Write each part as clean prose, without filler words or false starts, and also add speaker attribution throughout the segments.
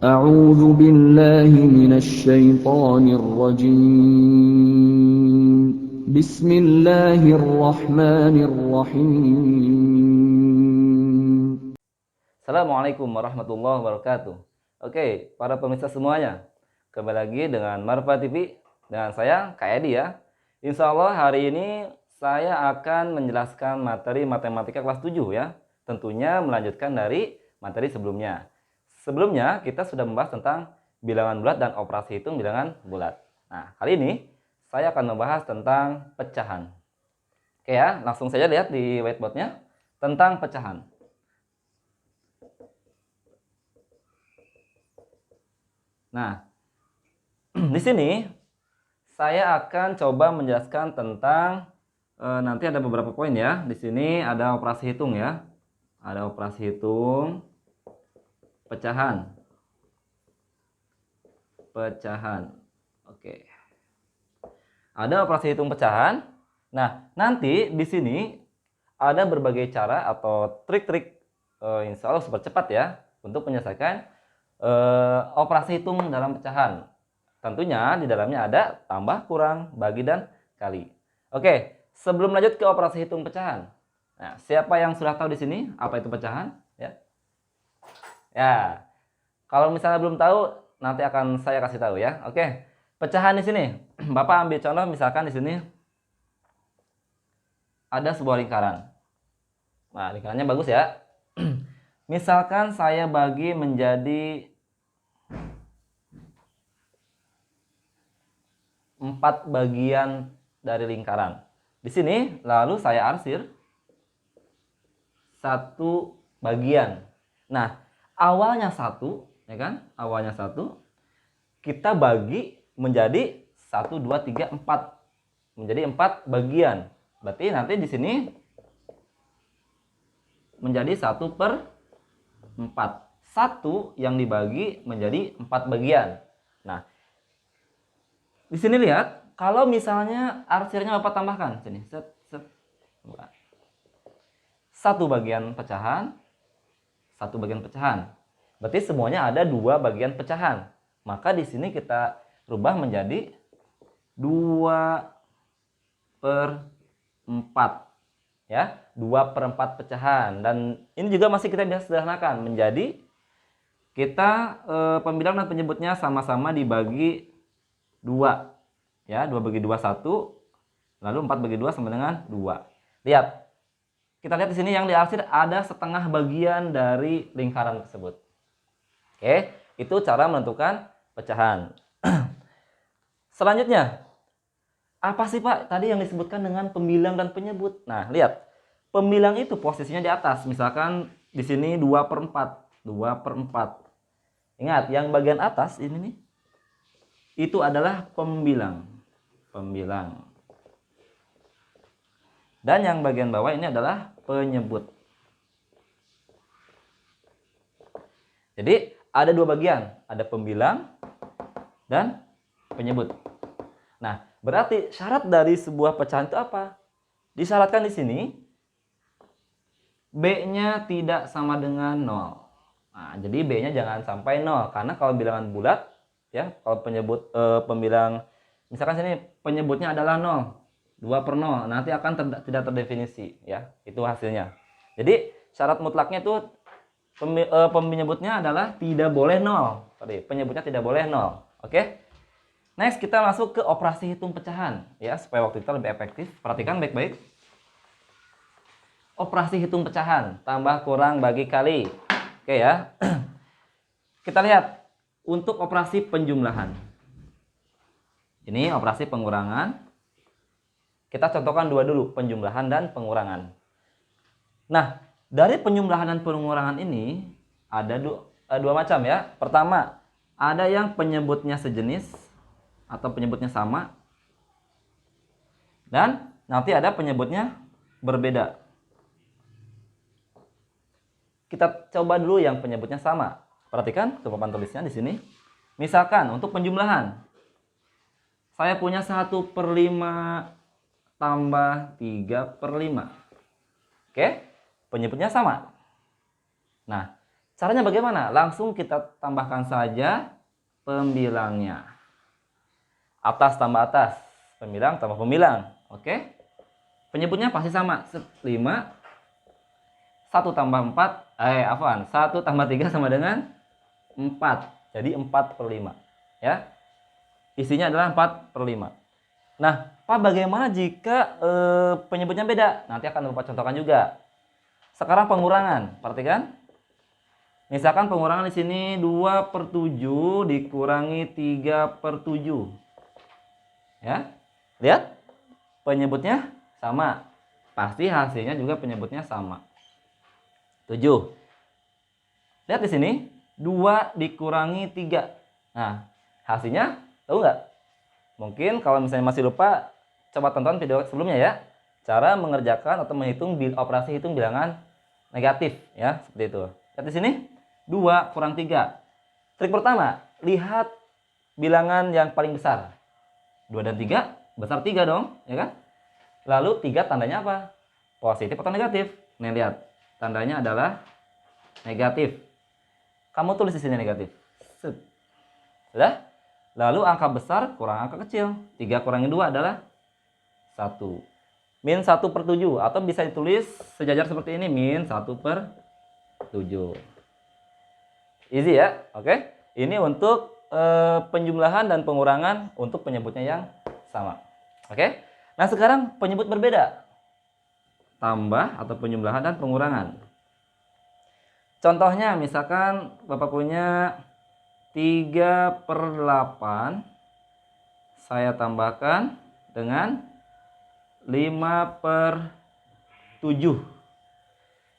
Speaker 1: أعوذ بالله من الشيطان الرجيم بسم الله الرحمن الرحيم.
Speaker 2: Assalamualaikum warahmatullahi wabarakatuh. Oke, para pemirsa semuanya, kembali lagi dengan Marfa TV dengan saya Kak Edi ya. Insya Allah hari ini saya akan menjelaskan materi matematika kelas 7 ya. Tentunya melanjutkan dari materi sebelumnya. Sebelumnya kita sudah membahas tentang bilangan bulat dan operasi hitung bilangan bulat. Nah, kali ini saya akan membahas tentang pecahan. Oke ya, langsung saja lihat di whiteboardnya tentang pecahan. Nah, di sini saya akan coba menjelaskan tentang nanti ada beberapa poin ya. Di sini ada operasi hitung ya. Ada operasi hitung pecahan. Pecahan. Oke. Ada operasi hitung pecahan. Nah, nanti di sini ada berbagai cara atau trik-trik insya Allah super cepat ya untuk menyelesaikan operasi hitung dalam pecahan. Tentunya di dalamnya ada tambah, kurang, bagi, dan kali. Oke, sebelum lanjut ke operasi hitung pecahan. Nah, siapa yang sudah tahu di sini apa itu pecahan? Ya. Ya. Kalau misalnya belum tahu, nanti akan saya kasih tahu ya. Oke. Pecahan di sini. Bapak ambil contoh misalkan di sini ada sebuah lingkaran. Nah, lingkarannya bagus ya. Misalkan saya bagi menjadi 4 bagian dari lingkaran. Di sini lalu saya arsir 1 bagian. Nah, awalnya 1, ya kan? Awalnya 1 kita bagi menjadi 1 2 3 4. Menjadi 4 bagian. Berarti nanti di sini menjadi 1/4. 1 yang dibagi menjadi 4 bagian. Nah, di sini lihat, kalau misalnya arsirnya Bapak tambahkan sini, set, set, 1 bagian pecahan, 1 bagian pecahan. Berarti semuanya ada 2 bagian pecahan. Maka di sini kita rubah menjadi 2/4. Ya, 2/4 pecahan. Dan ini juga masih kita bisa sederhanakan menjadi kita pembilang dan penyebutnya sama-sama dibagi 2. Ya, 2 bagi 2 1, lalu 4 bagi 2 sama dengan 2. Lihat. Kita lihat di sini yang diarsir ada setengah bagian dari lingkaran tersebut. Oke, itu cara menentukan pecahan. Selanjutnya, apa sih Pak tadi yang disebutkan dengan pembilang dan penyebut? Nah, lihat. Pembilang itu posisinya di atas. Misalkan di sini 2/4. 2/4. Ingat, yang bagian atas ini nih itu adalah pembilang. Pembilang. Dan yang bagian bawah ini adalah penyebut. Jadi ada 2 bagian, ada pembilang dan penyebut. Nah, berarti syarat dari sebuah pecahan itu apa? Disyaratkan di sini B-nya tidak sama dengan 0. Nah, jadi B-nya jangan sampai 0 karena kalau bilangan bulat ya, kalau penyebut pembilang misalkan sini penyebutnya adalah 0, 2/0, nanti akan tidak terdefinisi ya. Itu hasilnya. Jadi syarat mutlaknya itu penyebutnya adalah tidak boleh 0. Tadi penyebutnya tidak boleh 0. Oke? Next kita masuk ke operasi hitung pecahan ya, supaya waktu kita lebih efektif. Perhatikan baik-baik. Operasi hitung pecahan, tambah, kurang, bagi, kali. Oke ya. Kita lihat untuk operasi penjumlahan. Ini operasi pengurangan. Kita contohkan 2 dulu, penjumlahan dan pengurangan. Nah, dari penjumlahan dan pengurangan ini ada 2 macam ya. Pertama, ada yang penyebutnya sejenis atau penyebutnya sama. Dan nanti ada penyebutnya berbeda. Kita coba dulu yang penyebutnya sama. Perhatikan ke papan tulisnya di sini. Misalkan untuk penjumlahan, saya punya 1/5 tambah 3/5. Oke, penyebutnya sama. Nah, Caranya bagaimana? Langsung kita tambahkan saja pembilangnya. Atas tambah atas, pembilang tambah pembilang. Oke? Penyebutnya pasti sama. 5, 1 tambah 4, 1 tambah 3 sama dengan 4. Jadi 4/5. Ya. Isinya adalah 4/5. Nah, Pak, bagaimana jika penyebutnya beda? Nanti akan Bapak contohkan juga. Sekarang pengurangan, perhatikan. Misalkan pengurangan di sini 2/7 dikurangi 3/7. Ya. Lihat, penyebutnya sama. Pasti hasilnya juga penyebutnya sama. 7. Lihat di sini, 2 dikurangi 3. Nah, hasilnya tahu nggak? Mungkin kalau misalnya masih lupa, coba tonton video sebelumnya ya. Cara mengerjakan atau menghitung operasi hitung bilangan negatif ya, seperti itu. Lihat di sini, 2 kurang 3. Trik pertama, lihat bilangan yang paling besar. 2 dan 3, besar 3 dong, ya kan? Lalu 3 tandanya apa? Positif atau negatif? Nih lihat, tandanya adalah negatif. Kamu tulis di sini negatif. Sudah? Lalu angka besar kurang angka kecil. 3 kurangi 2 adalah 1. Min 1/7. Atau bisa ditulis sejajar seperti ini. Min 1/7. Easy ya? Oke. Ini untuk penjumlahan dan pengurangan untuk penyebutnya yang sama. Oke. Nah sekarang penyebut berbeda. Tambah atau penjumlahan dan pengurangan. Contohnya misalkan Bapak punya 3/8 saya tambahkan dengan 5/7.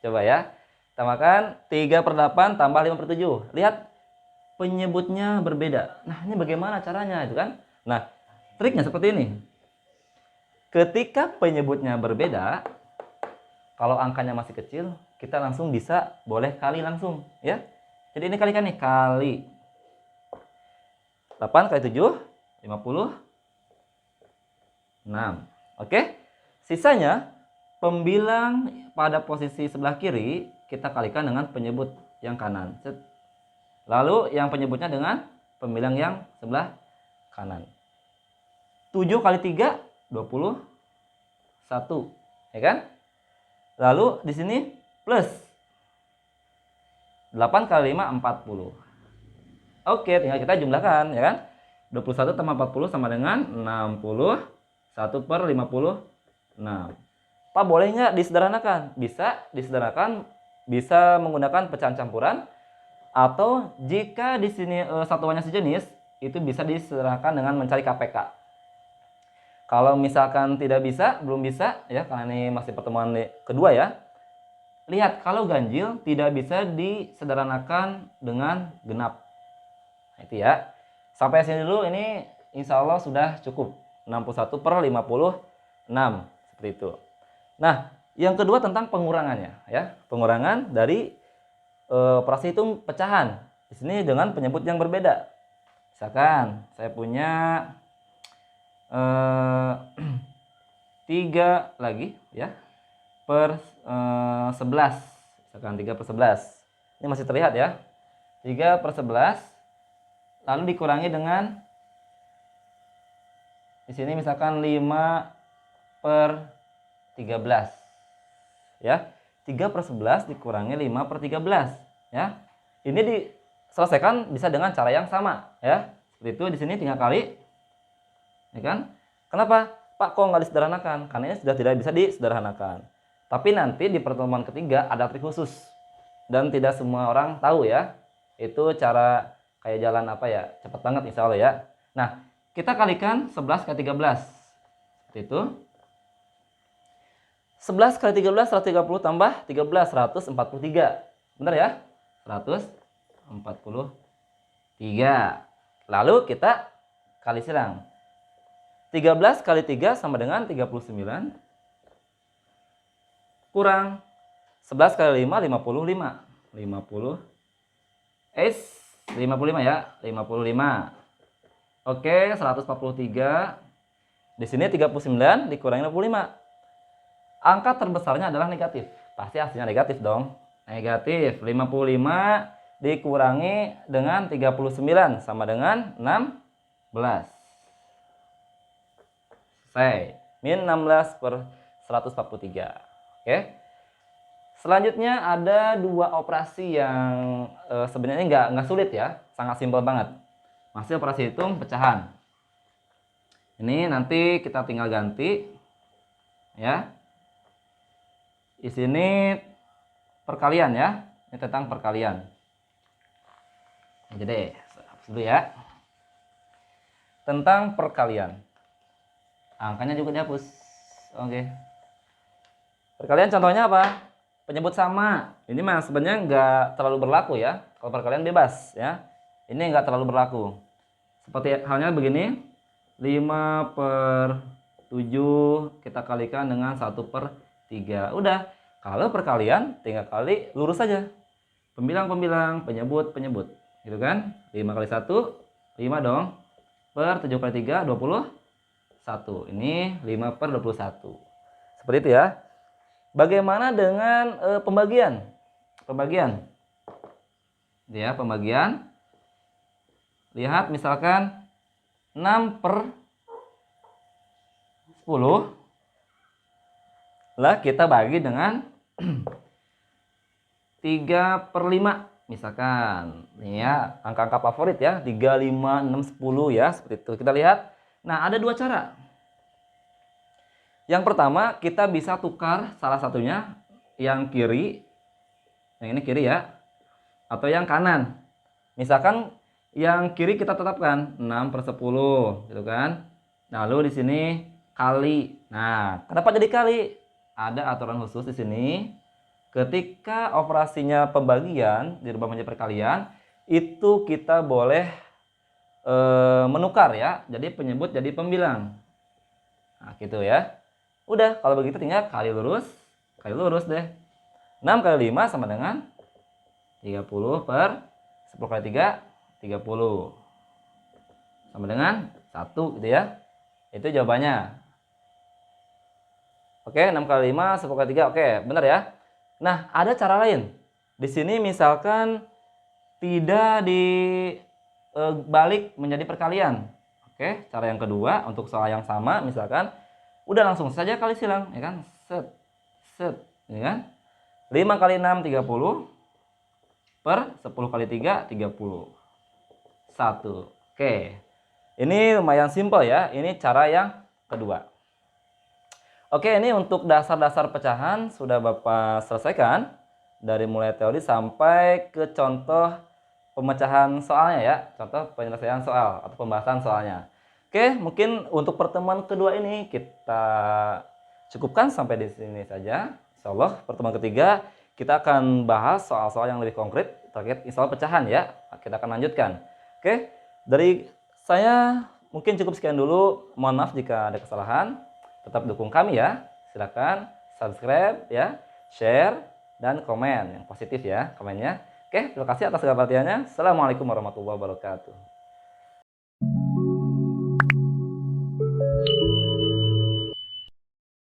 Speaker 2: Coba ya. Tambahkan 3/8 tambah 5/7. Lihat penyebutnya berbeda. Nah, ini bagaimana caranya itu kan? Nah, triknya seperti ini. Ketika penyebutnya berbeda, kalau angkanya masih kecil, kita langsung bisa boleh kali langsung ya. Jadi ini kalikan nih, kali 8 kali 7, 56. Oke. Sisanya pembilang pada posisi sebelah kiri kita kalikan dengan penyebut yang kanan. Lalu yang penyebutnya dengan pembilang yang sebelah kanan. 7 kali 3, 21. Ya kan? Lalu di sini plus 8 kali 5, 40. Oke, tinggal kita jumlahkan, ya kan? 21 tambah 40 sama dengan 61/56. Pak, boleh nggak disederhanakan? Bisa disederhanakan, bisa menggunakan pecahan campuran, atau jika di sini satuannya sejenis, itu bisa disederhanakan dengan mencari KPK. Kalau misalkan tidak bisa, belum bisa, ya, karena ini masih pertemuan kedua ya. Lihat, kalau ganjil tidak bisa disederhanakan dengan genap. Nah, itu ya. Sampai sini dulu, ini insya Allah sudah cukup. 61/56. Seperti itu. Nah, yang kedua tentang pengurangannya. Ya. Pengurangan dari operasi hitung pecahan. Di sini dengan penyebut yang berbeda. Misalkan, saya punya 3 lagi ya per 11. Misalkan 3/11. Ini masih terlihat ya. 3/11 lalu dikurangi dengan di sini misalkan 5/13 ya. 3/11 dikurangi 5/13 ya. Ini diselesaikan bisa dengan cara yang sama ya. Seperti itu, di sini tinggal kali. Ya kan? Kenapa? Pak, kok nggak disederhanakan? Karena ini sudah tidak bisa disederhanakan. Tapi nanti di pertemuan ketiga ada trik khusus. Dan tidak semua orang tahu ya. Itu cara kayak jalan apa ya? Cepat banget insya Allah ya. Nah, kita kalikan 11 kali 13. Seperti itu. 11 kali 13, 130 tambah 13, 143. Benar ya? 143. Lalu kita kali silang. 13 kali 3 sama dengan 39. Kurang 11 kali 5, 55. 55 ya, 55. Oke, 143. Di sini 39 dikurangi 55. Angka terbesarnya adalah negatif. Pasti hasilnya negatif dong. Negatif. 55 dikurangi dengan 39 sama dengan 16. Selesai. Min 16 per 143. Oke. Selanjutnya ada dua operasi yang sebenarnya nggak sulit ya. Sangat simpel banget. Masih operasi hitung pecahan. Ini nanti kita tinggal ganti. Ya. Di sini perkalian ya. Ini tentang perkalian. Jadi, hapus dulu ya. Tentang perkalian. Angkanya juga dihapus. Oke. Perkalian contohnya apa? Penyebut sama. Ini mah sebenarnya nggak terlalu berlaku ya. Kalau perkalian bebas ya. Ini nggak terlalu berlaku. Seperti halnya begini. 5 per 7 kita kalikan dengan 1 per 3. Udah. Kalau perkalian tinggal kali lurus saja. Pembilang-pembilang, penyebut-penyebut. Gitu kan? 5 kali 1, 5 dong. Per 7 kali 3, 21. Ini 5 per 21. Seperti itu ya. Bagaimana dengan pembagian? Pembagian. Ya, pembagian. Lihat misalkan 6 per 10. Lah kita bagi dengan 3 per 5. Misalkan. Ini ya, angka-angka favorit ya. 3, 5, 6, 10 ya. Seperti itu. Kita lihat. Nah, ada dua cara. Yang pertama, kita bisa tukar salah satunya yang kiri. Yang ini kiri ya. Atau yang kanan. Misalkan yang kiri kita tetapkan 6 per 10, gitu kan. Lalu di sini kali. Nah, kenapa jadi kali? Ada aturan khusus di sini. Ketika operasinya pembagian dirubah menjadi perkalian, itu kita boleh menukar ya. Jadi penyebut jadi pembilang. Nah, gitu ya. Udah, kalau begitu tinggal kali lurus deh. 6 kali 5 sama dengan 30 per 10 kali 3, 30. Sama dengan 1 gitu ya. Itu jawabannya. Oke, 6 kali 5, 10 kali 3. Oke, benar ya. Nah, ada cara lain. Di sini misalkan tidak dibalik menjadi perkalian. Oke, cara yang kedua untuk soal yang sama misalkan udah langsung saja kali silang, ya kan? Set, ya kan? 5 kali 6, 30. Per 10 kali 3, 30. 1. Oke. Ini lumayan simpel ya. Ini cara yang kedua. Oke, ini untuk dasar-dasar pecahan sudah Bapak selesaikan. Dari mulai teori sampai ke contoh pemecahan soalnya ya. Contoh penyelesaian soal atau pembahasan soalnya. Oke, mungkin untuk pertemuan kedua ini kita cukupkan sampai di sini saja. Insyaallah pertemuan ketiga kita akan bahas soal-soal yang lebih konkret terkait soal pecahan ya. Kita akan lanjutkan. Oke, dari saya mungkin cukup sekian dulu. Mohon maaf jika ada kesalahan. Tetap dukung kami ya. Silakan subscribe ya, share dan komen yang positif ya komennya. Oke, terima kasih atas segala perhatiannya. Assalamualaikum warahmatullahi wabarakatuh.